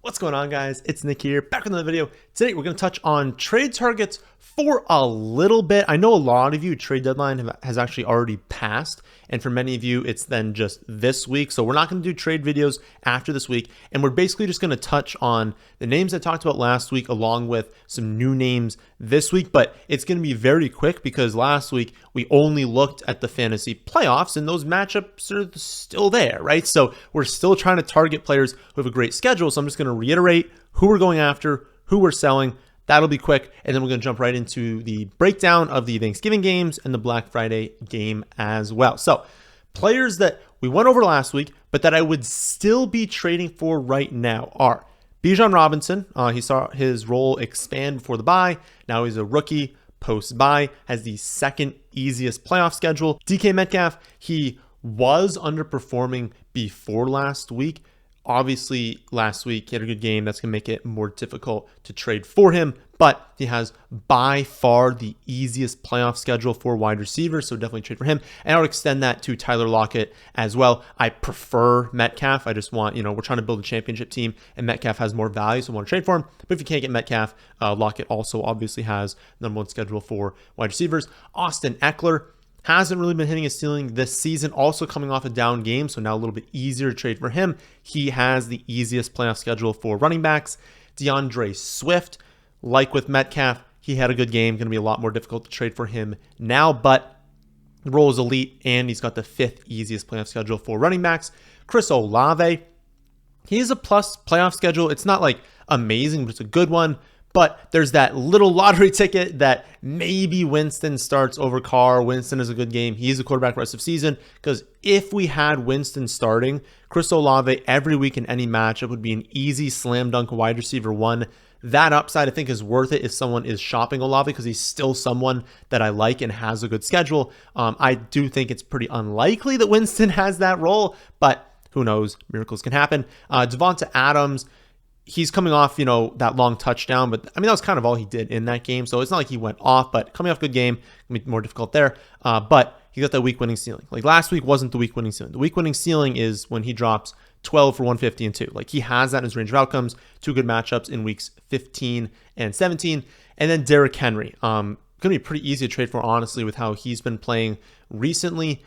What's going on, guys? It's Nick here, back with another video. Today, we're going to touch on trade targets for a little bit. I know a lot of you, trade deadline has actually already passed, and for many of you, it's then just this week. So we're not going to do trade videos after this week, and we're basically just going to touch on the names I talked about last week, along with some new names this week. But it's going to be very quick because last week we only looked at the fantasy playoffs, and those matchups are still there, right? So we're still trying to target players who have a great schedule. So I'm just going to reiterate who we're going after, who we're selling. That'll be quick, and then we're going to jump right into the breakdown of the Thanksgiving games and the Black Friday game as well. So players that we went over last week, but that I would still be trading for right now are Bijan Robinson. He saw his role expand before the bye. Now he's a rookie post-bye, has the second easiest playoff schedule. DK Metcalf, he was underperforming before last week. Obviously, last week he had a good game. That's going to make it more difficult to trade for him, but he has by far the easiest playoff schedule for wide receivers, so definitely trade for him. And I would extend that to Tyler Lockett as well. I prefer Metcalf. I just want, we're trying to build a championship team, and Metcalf has more value, so I want to trade for him. But if you can't get Metcalf, Lockett also obviously has number one schedule for wide receivers. Austin Eckler hasn't really been hitting his ceiling this season, also coming off a down game, so now a little bit easier to trade for him. He has the easiest playoff schedule for running backs. DeAndre Swift, like with Metcalf, he had a good game, going to be a lot more difficult to trade for him now, but the role is elite, and he's got the fifth easiest playoff schedule for running backs. Chris Olave, he has a plus playoff schedule. It's not like amazing, but it's a good one. But there's that little lottery ticket that maybe Winston starts over Carr. Winston is a good game. He's a quarterback rest of season. Because if we had Winston starting, Chris Olave every week in any matchup would be an easy slam dunk wide receiver one. That upside, I think, is worth it if someone is shopping Olave because he's still someone that I like and has a good schedule. I do think it's pretty unlikely that Winston has that role, but who knows? Miracles can happen. Devonta Adams, he's coming off, that long touchdown, but I mean, that was kind of all he did in that game. So it's not like he went off, but coming off a good game, gonna be more difficult there. But he got that week winning ceiling. Like last week wasn't the week winning ceiling. The week winning ceiling is when he drops 12 for 150 and 2. Like he has that in his range of outcomes. Two good matchups in weeks 15 and 17. And then Derrick Henry. Gonna be pretty easy to trade for, honestly, with how he's been playing recently.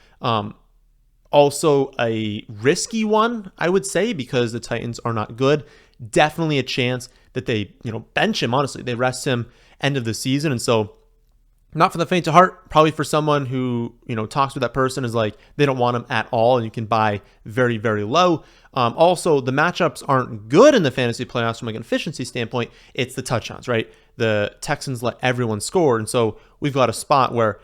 Also a risky one, I would say, because the Titans are not good. Definitely a chance that they, bench him, honestly. They rest him end of the season. And so not for the faint of heart, probably for someone who, talks with that person is like, they don't want him at all. And you can buy very, very low. Also, the matchups aren't good in the fantasy playoffs from like an efficiency standpoint. It's the touchdowns, right? The Texans let everyone score. And so we've got a spot where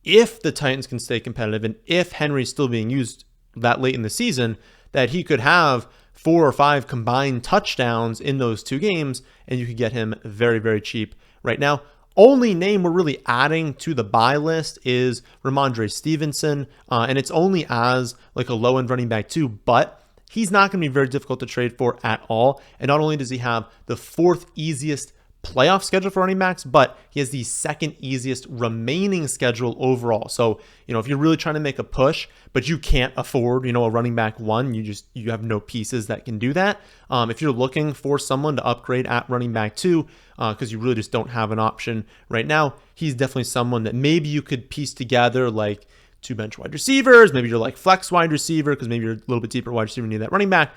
if the Titans can stay competitive and if Henry's still being used that late in the season, that he could have 4 or 5 combined touchdowns in those two games, and you could get him very, very cheap right now. Only name we're really adding to the buy list is Ramondre Stevenson, and it's only as like a low-end running back too, but he's not going to be very difficult to trade for at all. And not only does he have the 4th easiest playoff schedule for running backs, but he has the 2nd easiest remaining schedule overall. So, if you're really trying to make a push, but you can't afford, a running back one, you have no pieces that can do that. If you're looking for someone to upgrade at running back 2, because you really just don't have an option right now, he's definitely someone that maybe you could piece together like 2 bench wide receivers. Maybe you're like flex wide receiver because maybe you're a little bit deeper wide receiver and need that running back.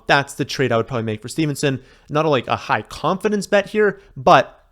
That's the trade I would probably make for Stevenson. Not a high confidence bet here, but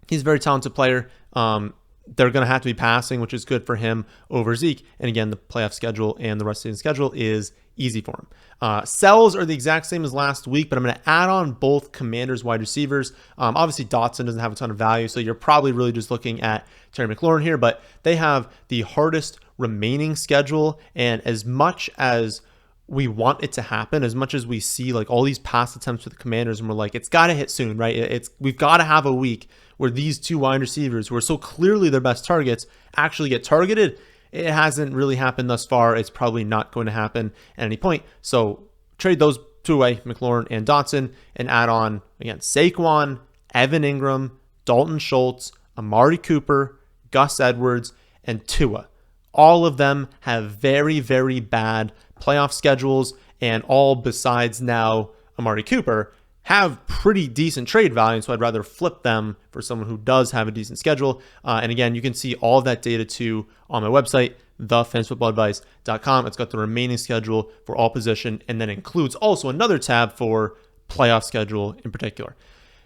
he's a very talented player. They're going to have to be passing, which is good for him over Zeke. And again, the playoff schedule and the rest of the schedule is easy for him. Sells are the exact same as last week, but I'm going to add on both Commanders wide receivers. Obviously, Dotson doesn't have a ton of value, so you're probably really just looking at Terry McLaurin here, but they have the hardest remaining schedule. And as much as we want it to happen, as much as we see like all these pass attempts with the Commanders and we're like, it's got to hit soon, right? We've got to have a week where these 2 wide receivers who are so clearly their best targets actually get targeted. It hasn't really happened thus far. It's probably not going to happen at any point. So trade those 2 away, McLaurin and Dotson, and add on, again, Saquon, Evan Ingram, Dalton Schultz, Amari Cooper, Gus Edwards, and Tua. All of them have very, very bad playoff schedules, and all besides now Amari Cooper have pretty decent trade value, so I'd rather flip them for someone who does have a decent schedule. And again, you can see all of that data too on my website, thefantasyfootballadvice.com. It's got the remaining schedule for all position, and then includes also another tab for playoff schedule in particular.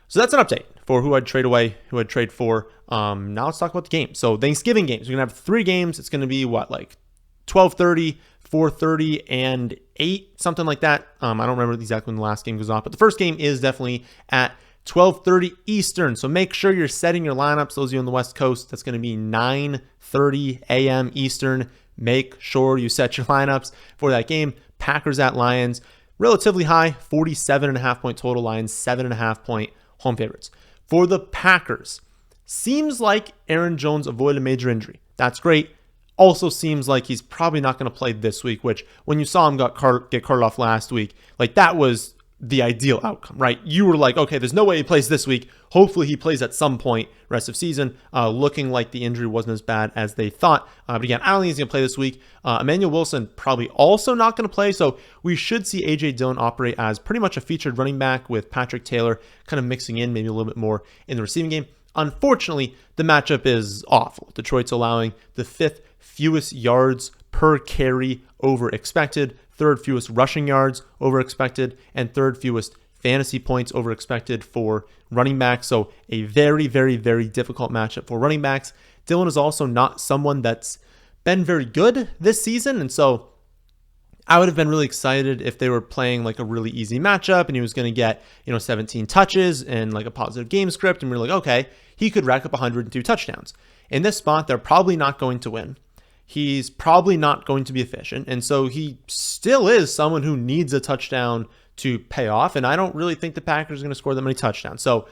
So that's an update for who I'd trade away, who I'd trade for. Now let's talk about the game. So Thanksgiving games, we're gonna have 3 games. It's gonna be what, like 12:30, 4:30, and 8, something like that. I don't remember exactly when the last game goes off, but the first game is definitely at 12:30 Eastern. So make sure you're setting your lineups. Those of you on the West Coast, that's going to be 9:30 a.m. Eastern. Make sure you set your lineups for that game. Packers at Lions, relatively high, 47.5 point total. Lions, 7.5 point home favorites. For the Packers, seems like Aaron Jones avoided a major injury. That's great. Also seems like he's probably not going to play this week, which when you saw him get carted off last week, like that was the ideal outcome, right? You were like, okay, there's no way he plays this week. Hopefully he plays at some point rest of season. Looking like the injury wasn't as bad as they thought. But again, I don't think he's going to play this week. Emmanuel Wilson probably also not going to play. So we should see A.J. Dillon operate as pretty much a featured running back with Patrick Taylor kind of mixing in maybe a little bit more in the receiving game. Unfortunately, the matchup is awful. Detroit's allowing the 5th fewest yards per carry over expected, 3rd fewest rushing yards over expected, and 3rd fewest fantasy points over expected for running backs. So a very, very, very difficult matchup for running backs. Dillon is also not someone that's been very good this season. And so I would have been really excited if they were playing like a really easy matchup and he was going to get, 17 touches and like a positive game script. And we're like, okay, he could rack up 102 touchdowns. In this spot, they're probably not going to win. He's probably not going to be efficient. And so he still is someone who needs a touchdown to pay off. And I don't really think the Packers are going to score that many touchdowns. So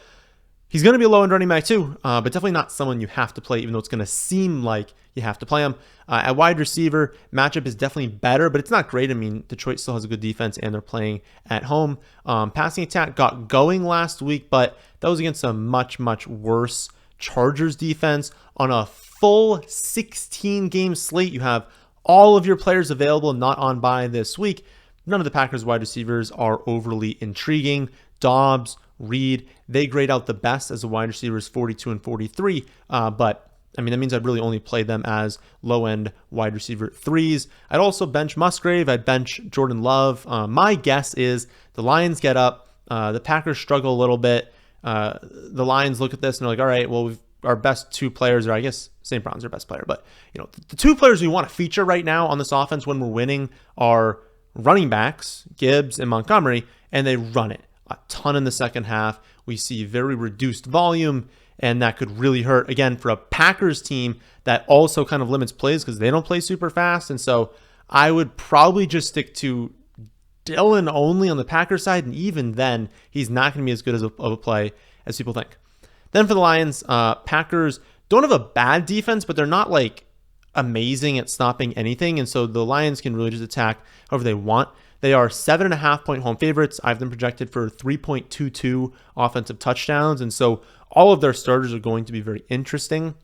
he's going to be a low-end running back too, but definitely not someone you have to play, even though it's going to seem like you have to play him. At wide receiver, matchup is definitely better, but it's not great. I mean, Detroit still has a good defense, and they're playing at home. Passing attack got going last week, but that was against a much, much worse Chargers defense. On a full 16-game slate, you have all of your players available, not on bye this week. None of the Packers wide receivers are overly intriguing. Dobbs, Reed, they grade out the best as a wide receivers, 42 and 43. But I mean, that means I'd really only play them as low-end wide receiver 3s. I'd also bench Musgrave. I'd bench Jordan Love. My guess is the Lions get up. The Packers struggle a little bit. The Lions look at this and they're like, all right, well, our best 2 players, or I guess St. Brown's our best player, but the 2 players we want to feature right now on this offense when we're winning are running backs, Gibbs and Montgomery, and they run it a ton in the second half. We see very reduced volume, and that could really hurt, again, for a Packers team that also kind of limits plays because they don't play super fast. And so I would probably just stick to Dillon only on the Packers side, and even then, he's not going to be as good of a play as people think. Then for the Lions, Packers don't have a bad defense, but they're not like amazing at stopping anything. And so the Lions can really just attack however they want. They are 7.5 point home favorites. I have them projected for 3.22 offensive touchdowns. And so all of their starters are going to be very interesting.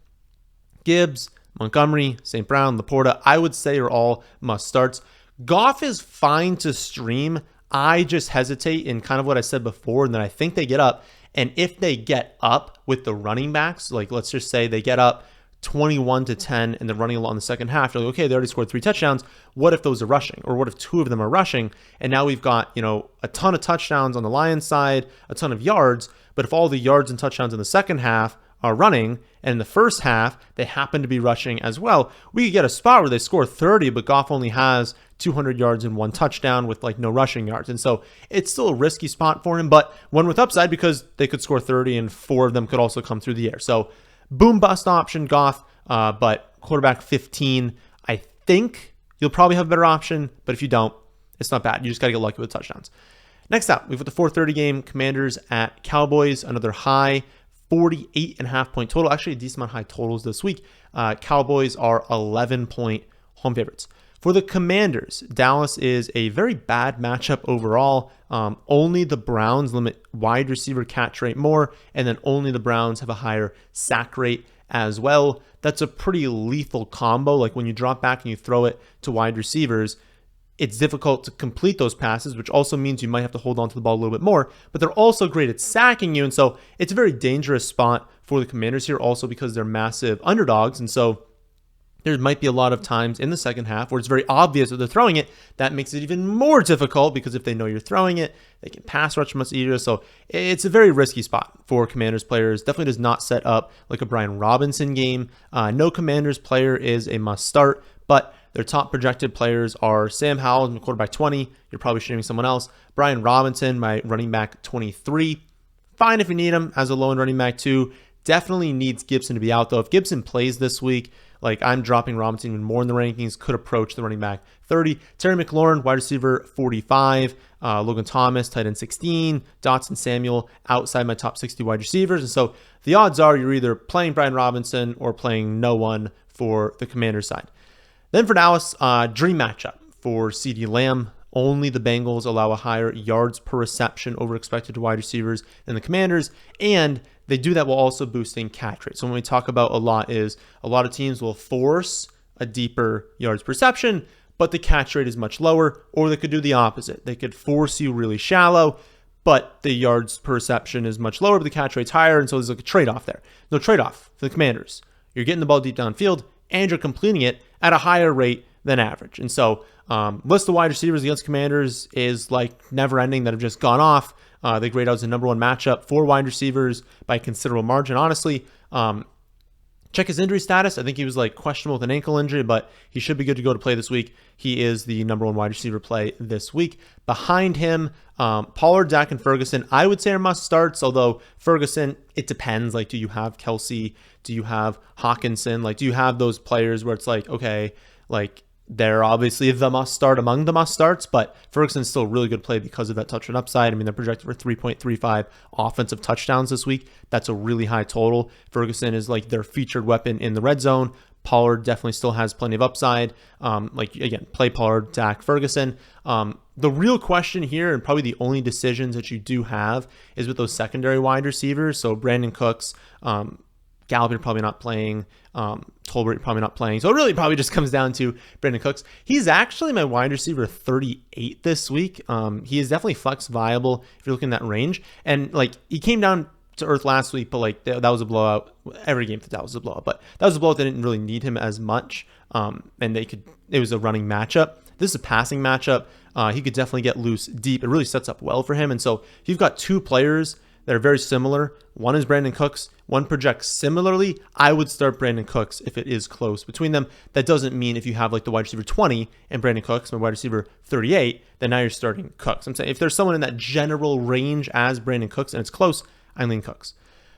Gibbs, Montgomery, St. Brown, Laporta, I would say are all must starts. Goff is fine to stream. I just hesitate in kind of what I said before, and then I think they get up. And if they get up with the running backs, like let's just say they get up 21-10 and they're running along the second half, you're like, okay, they already scored 3 touchdowns. What if those are rushing? Or what if 2 of them are rushing? And now we've got, a ton of touchdowns on the Lions side, a ton of yards. But if all the yards and touchdowns in the second half are running, and in the first half, they happen to be rushing as well, we could get a spot where they score 30, but Goff only has 200 yards and 1 touchdown with like no rushing yards. And so it's still a risky spot for him, but one with upside because they could score 30 and 4 of them could also come through the air. So boom bust option, Goff, but quarterback 15, I think you'll probably have a better option, but if you don't, it's not bad. You just got to get lucky with touchdowns. Next up, we've got the 4:30 game, Commanders at Cowboys, another high 48.5 point total. Actually, a decent amount of high totals this week. Cowboys are 11 point home favorites. For the Commanders, Dallas is a very bad matchup overall. Only the Browns limit wide receiver catch rate more, and then only the Browns have a higher sack rate as well. That's a pretty lethal combo. Like when you drop back and you throw it to wide receivers, it's difficult to complete those passes, which also means you might have to hold on to the ball a little bit more, but they're also great at sacking you. And so it's a very dangerous spot for the Commanders here, also because they're massive underdogs. And so there might be a lot of times in the second half where it's very obvious that they're throwing it. That makes it even more difficult because if they know you're throwing it, they can pass rush much easier. So it's a very risky spot for Commanders players. Definitely does not set up like a Brian Robinson game. No Commanders player is a must start, but their top projected players are Sam Howell in the quarterback 20. You're probably streaming someone else. Brian Robinson, my running back 23. Fine if you need him as a low-end running back 2. Definitely needs Gibson to be out though. If Gibson plays this week, like I'm dropping Robinson even more in the rankings, could approach the running back 30. Terry McLaurin, wide receiver 45. Logan Thomas, tight end 16. Dotson Samuel, outside my top 60 wide receivers. And so the odds are you're either playing Brian Robinson or playing no one for the Commanders side. Then for Dallas, dream matchup for CeeDee Lamb. Only the Bengals allow a higher yards per reception over expected to wide receivers than the Commanders, and they do that while also boosting catch rate. So when we talk about a lot is a lot of teams will force a deeper yards per reception, but the catch rate is much lower, or they could do the opposite. They could force you really shallow, but the yards per reception is much lower, but the catch rate's higher, and so there's like a trade-off there. No trade-off for the Commanders. You're getting the ball deep downfield, and you're completing it at a higher rate than average. And so list of wide receivers against Commanders is like never ending that have just gone off. They grade out as the number one matchup for wide receivers by considerable margin, honestly. Check his injury status. I think he was like questionable with an ankle injury, but he should be good to go to play this week. He is the number one wide receiver play this week. Behind him, Pollard, Dak, and Ferguson, I would say are must starts, although Ferguson, it depends. Like, do you have Kelsey? Do you have Hawkinson? Like, do you have those players where it's like, okay, like they're obviously the must start among the must starts, but Ferguson's still a really good play because of that touchdown upside. I mean, they're projected for 3.35 offensive touchdowns this week. That's a really high total. Ferguson is like their featured weapon in the red zone. Pollard definitely still has plenty of upside. Like again, play Pollard, Dak, Ferguson. The real question here, and probably the only decisions that you do have, is with those secondary wide receivers. So Brandon Cooks, Gallup, you're probably not playing. Tolbert, probably not playing. So it really probably just comes down to Brandon Cooks. He's actually my wide receiver 38 this week. He is definitely flex viable if you're looking at that range. And like he came down to earth last week, but like that was a blowout. Every game that was a blowout, but that was a blowout. They didn't really need him as much. And it was a running matchup. This is a passing matchup. He could definitely get loose deep. It really sets up well for him. And so if you've got two players that are very similar, one is Brandon Cooks, one projects similarly, I would start Brandon Cooks if it is close between them. That doesn't mean if you have like the wide receiver 20 and Brandon Cooks, my wide receiver 38, then now you're starting Cooks. I'm saying if there's someone in that general range as Brandon Cooks and it's close, I lean Cooks.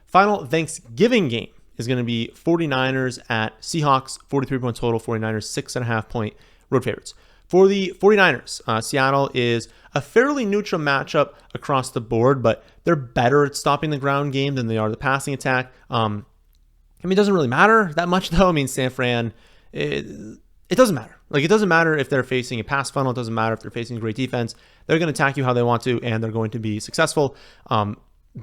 Final Thanksgiving game is going to be 49ers at Seahawks, 43 point total, 49ers 6.5 point road favorites. For the 49ers, Seattle is a fairly neutral matchup across the board, but they're better at stopping the ground game than they are the passing attack. I mean, it doesn't really matter that much, though. I mean, San Fran, it doesn't matter. Like, it doesn't matter if they're facing a pass funnel. It doesn't matter if they're facing a great defense. They're going to attack you how they want to, and they're going to be successful.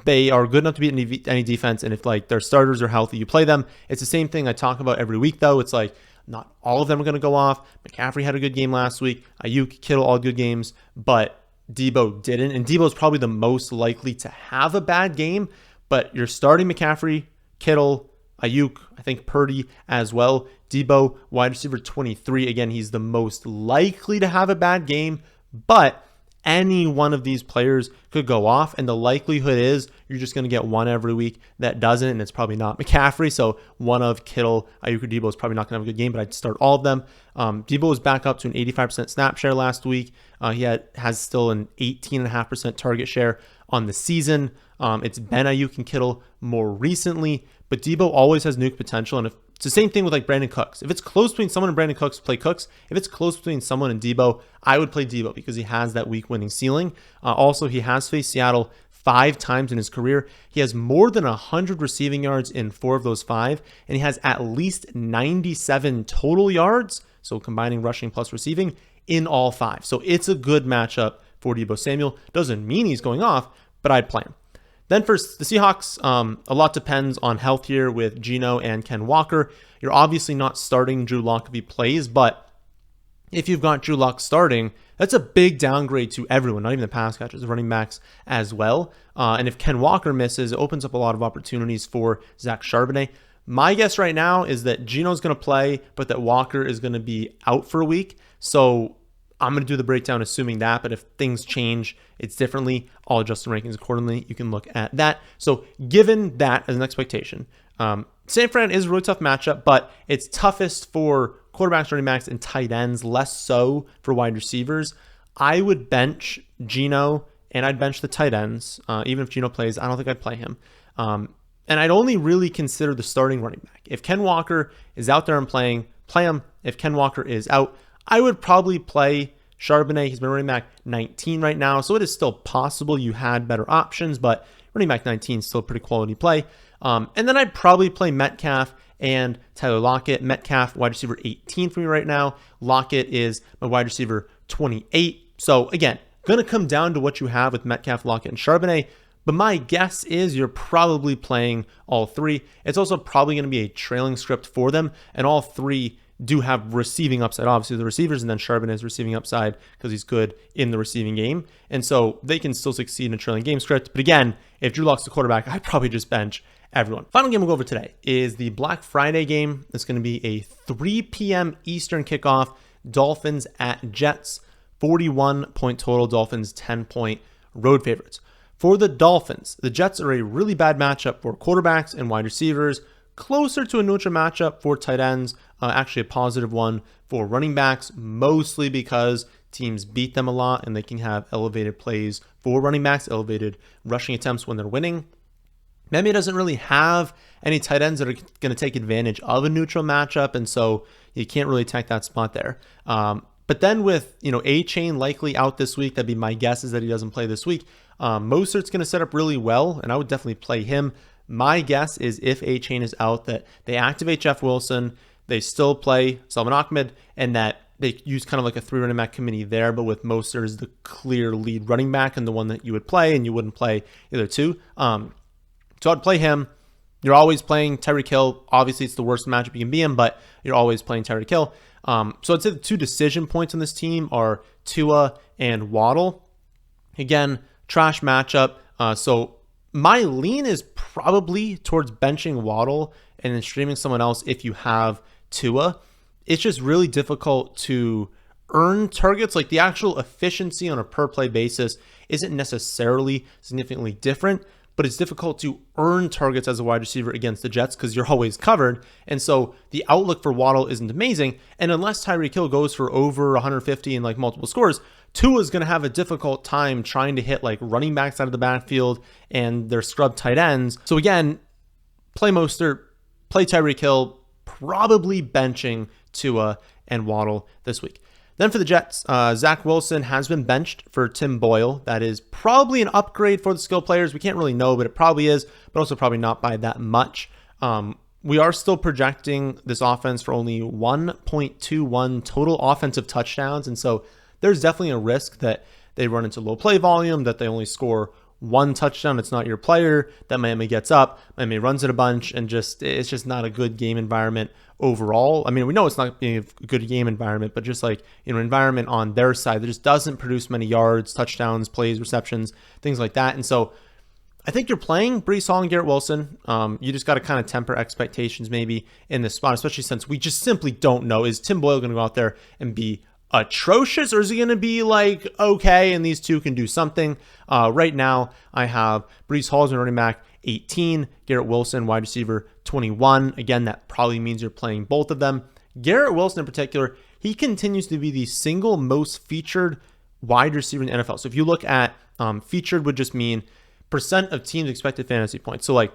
They are good enough to beat any defense, and if like their starters are healthy, you play them. It's the same thing I talk about every week, though. It's like not all of them are going to go off. McCaffrey had a good game last week. Ayuk, Kittle, all good games, but Debo didn't. And Debo is probably the most likely to have a bad game, but you're starting McCaffrey, Kittle, Ayuk, I think Purdy as well. Debo, wide receiver 23. Again, he's the most likely to have a bad game, but any one of these players could go off, and the likelihood is you're just going to get one every week that doesn't, and it's probably not McCaffrey. So one of Kittle, Ayuk, or Debo is probably not going to have a good game, but I'd start all of them. Debo was back up to an 85% snap share last week. He has still an 18.5% target share on the season. It's been Ayuk and Kittle more recently, but Debo always has nuke potential, and it's the same thing with like Brandon Cooks. If it's close between someone and Brandon Cooks, play Cooks. If it's close between someone and Debo, I would play Debo because he has that week winning ceiling. Also, he has faced Seattle 5 times in his career. He has more than 100 receiving yards in 4 of those 5, and he has at least 97 total yards, so combining rushing plus receiving, in all 5. So it's a good matchup for Debo Samuel. Doesn't mean he's going off, but I'd play him. Then for the Seahawks, a lot depends on health here with Geno and Ken Walker. You're obviously not starting Drew Lock if he plays, but if you've got Drew Lock starting, that's a big downgrade to everyone, not even the pass catchers, the running backs as well. And if Ken Walker misses, it opens up a lot of opportunities for Zach Charbonnet. My guess right now is that Geno's going to play, but that Walker is going to be out for a week. So I'm going to do the breakdown assuming that, but if things change, it's differently. I'll adjust the rankings accordingly. You can look at that. So given that as an expectation, San Fran is a really tough matchup, but it's toughest for quarterbacks, running backs, and tight ends, less so for wide receivers. I would bench Geno, and I'd bench the tight ends. Even if Geno plays, I don't think I'd play him. And I'd only really consider the starting running back. If Ken Walker is out there and playing, play him. If Ken Walker is out, I would probably play Charbonnet. He's been running back 19 right now, so it is still possible you had better options, but running back 19 is still a pretty quality play. And then I'd probably play Metcalf and Tyler Lockett. Metcalf, wide receiver 18 for me right now. Lockett is my wide receiver 28. So again, going to come down to what you have with Metcalf, Lockett, and Charbonnet. But my guess is you're probably playing all three. It's also probably going to be a trailing script for them, and all three do have receiving upside. Obviously, the receivers, and then Charbonnet is receiving upside because he's good in the receiving game. And so they can still succeed in a trailing game script. But again, if Drew Lock's the quarterback, I'd probably just bench everyone. Final game we'll go over today is the Black Friday game. It's going to be a 3 p.m. Eastern kickoff. Dolphins at Jets. 41-point total. Dolphins 10-point road favorites. For the Dolphins, the Jets are a really bad matchup for quarterbacks and wide receivers. Closer to a neutral matchup for tight ends. Actually a positive one for running backs, mostly because teams beat them a lot and they can have elevated plays for running backs, elevated rushing attempts when they're winning. Miami doesn't really have any tight ends that are going to take advantage of a neutral matchup, and so you can't really attack that spot there. But then with, A-Chain likely out this week, that'd be my guess is that he doesn't play this week. Mostert's going to set up really well, and I would definitely play him. My guess is if A-Chain is out, that they activate Jeff Wilson, they still play Salvon Ahmed, and that they use kind of like a 3 running back committee there, but with Mostert as the clear lead running back and the one that you would play, and you wouldn't play the other two. So I'd play him. You're always playing Tyreek Hill. Obviously, it's the worst matchup you can be in, but you're always playing Tyreek Hill. So I'd say the two decision points on this team are Tua and Waddle. Again, trash matchup. So my lean is probably towards benching Waddle and then streaming someone else if you have Tua. It's just really difficult to earn targets. Like the actual efficiency on a per play basis isn't necessarily significantly different, but it's difficult to earn targets as a wide receiver against the Jets because you're always covered. And so the outlook for Waddle isn't amazing. And unless Tyreek Hill goes for over 150 and like multiple scores, Tua is going to have a difficult time trying to hit like running backs out of the backfield and their scrub tight ends. So again, play Mostert, play Tyreek Hill, probably benching Tua and Waddle this week. Then for the Jets, Zach Wilson has been benched for Tim Boyle. That is probably an upgrade for the skill players. We can't really know, but it probably is, but also probably not by that much. We are still projecting this offense for only 1.21 total offensive touchdowns. And so there's definitely a risk that they run into low play volume, that they only score one touchdown. It's not your player, that Miami gets up, Miami runs it a bunch, and it's just not a good game environment overall. I mean, we know it's not being a good game environment, but just like, environment on their side that just doesn't produce many yards, touchdowns, plays, receptions, things like that. And so I think you're playing Breece Hall and Garrett Wilson. You just got to kind of temper expectations maybe in this spot, especially since we just simply don't know. Is Tim Boyle going to go out there and be atrocious, or is he going to be like okay and these two can do something? Right now I have Breece Hall as a running back 18, Garrett Wilson wide receiver 21. Again, that probably means you're playing both of them. Garrett Wilson in particular, he continues to be the single most featured wide receiver in the NFL. So if you look at featured would just mean percent of teams expected fantasy points. So like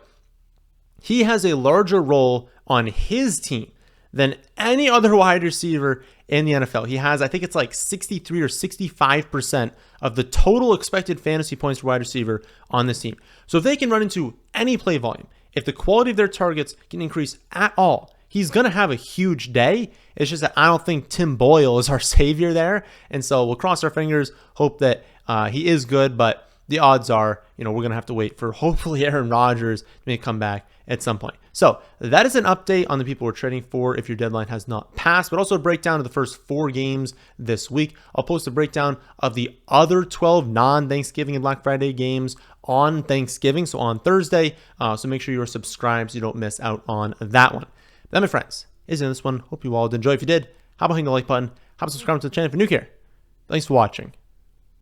he has a larger role on his team than any other wide receiver in the NFL. He has, I think it's like 63 or 65% of the total expected fantasy points for wide receiver on this team. So if they can run into any play volume, if the quality of their targets can increase at all, he's going to have a huge day. It's just that I don't think Tim Boyle is our savior there. And so we'll cross our fingers, hope that he is good. But the odds are, we're going to have to wait for hopefully Aaron Rodgers to make a comeback at some point. So that is an update on the people we're trading for if your deadline has not passed, but also a breakdown of the first 4 games this week. I'll post a breakdown of the other 12 non-Thanksgiving and Black Friday games on Thanksgiving, so on Thursday. So make sure you're subscribed so you don't miss out on that one. That, my friends, is in this one. Hope you all did enjoy. If you did, how about hitting the like button? How about subscribing to the channel if you're new here? Thanks for watching.